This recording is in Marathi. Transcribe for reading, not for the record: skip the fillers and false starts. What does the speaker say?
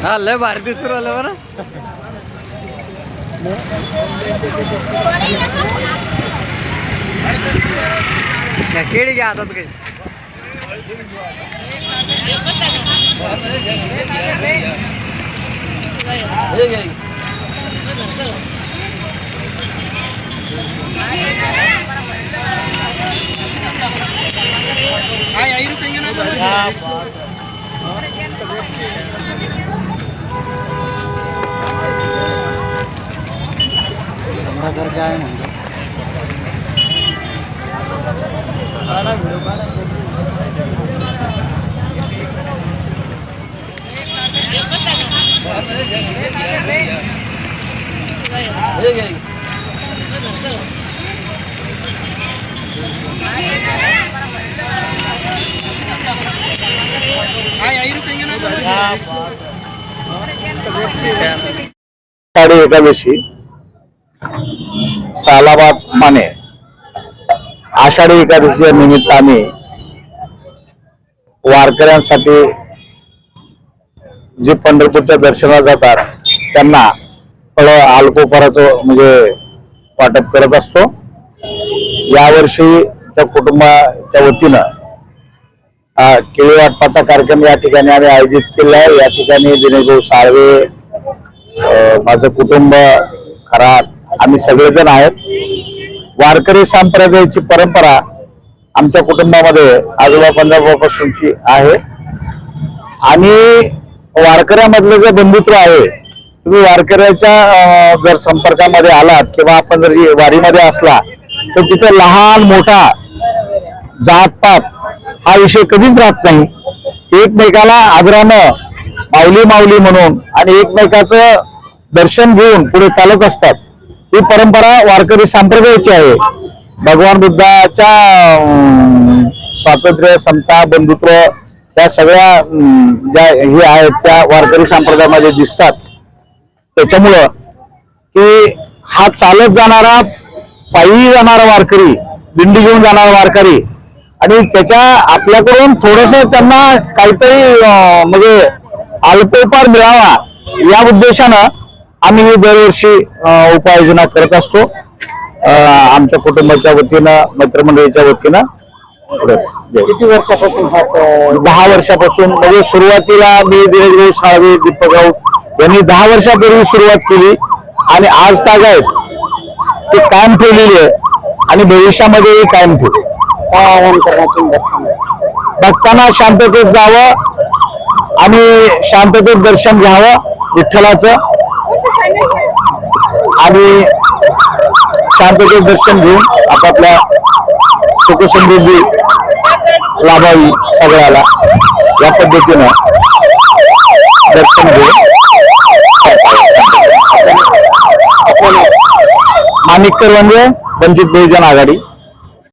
हा लय भारी दिसू राहिलं बरं. केळी घ्या हातात काही. काय म्हणतो आषाढी एकादशी सालाबाद माने आषाढी एकादशीच्या निमित्ताने वारकऱ्यांसाठी जे पंढरपूरच्या दर्शनाला जातात त्यांना फळं अल्पोपहाराचं म्हणजे वाटप करत असतो. यावर्षी त्या कुटुंबाच्या वतीनं केळी वाटपाचा कार्यक्रम या ठिकाणी आम्ही आयोजित केला आहे. या ठिकाणी दिनेश भाऊ साळवे, माझं कुटुंब, खरात, आम्ही सगळेजण आहेत. वारकरी संप्रदायाची परंपरा आमच्या कुटुंबामध्ये आजोबा पंजाबापासूनची आहे आणि वारकऱ्यामधलं जे बंधुत्व आहे, तुम्ही वारकऱ्याच्या जर संपर्कामध्ये आलात किंवा आपण जर वारीमध्ये असला तर तिथे लहान मोठा जातपात हा विषय कधीच राहत नाही. एकमेकाला आदरानं माऊली माऊली म्हणून आणि एकमेकाचं दर्शन घेऊन पुढे चालत असतात. ही परंपरा वारकरी संप्रदायाची आहे. भगवान बुद्धाच्या स्वातंत्र्य, समता, बंधुत्व या सगळ्या ज्या हे आहेत त्या वारकरी संप्रदायामध्ये दिसतात. त्याच्यामुळं की हा चालत जाणारा, पायी जाणारा वारकरी, दिंडी घेऊन जाणारा वारकरी आणि त्याच्या आपल्याकडून थोडस त्यांना काहीतरी म्हणजे अल्पोपहार मिळावा या उद्देशानं आम्ही ही दरवर्षी उपाययोजना करत असतो. आमच्या कुटुंबाच्या वतीनं, मित्रमंडळीच्या वतीनं. किती वर्षापासून? 10 वर्षापासून. म्हणजे सुरुवातीला मी दिनेश भाऊ साळवे, दीपक राऊत यांनी 10 वर्षापूर्वी सुरुवात केली आणि आज तागायत ते कायम ठेवलेली आहे आणि भविष्यामध्येही कायम ठेवू. भक्तांना शांततेत जावं आणि शांततेत दर्शन घ्यावं विठ्ठलाचं आणि शांततेत दर्शन घेऊन आपापल्या सुखसमृद्धी लाभावी सगळ्याला या पद्धतीनं दर्शन घेऊन. माणिक करवंजे, वंचित बहुजन आघाडी.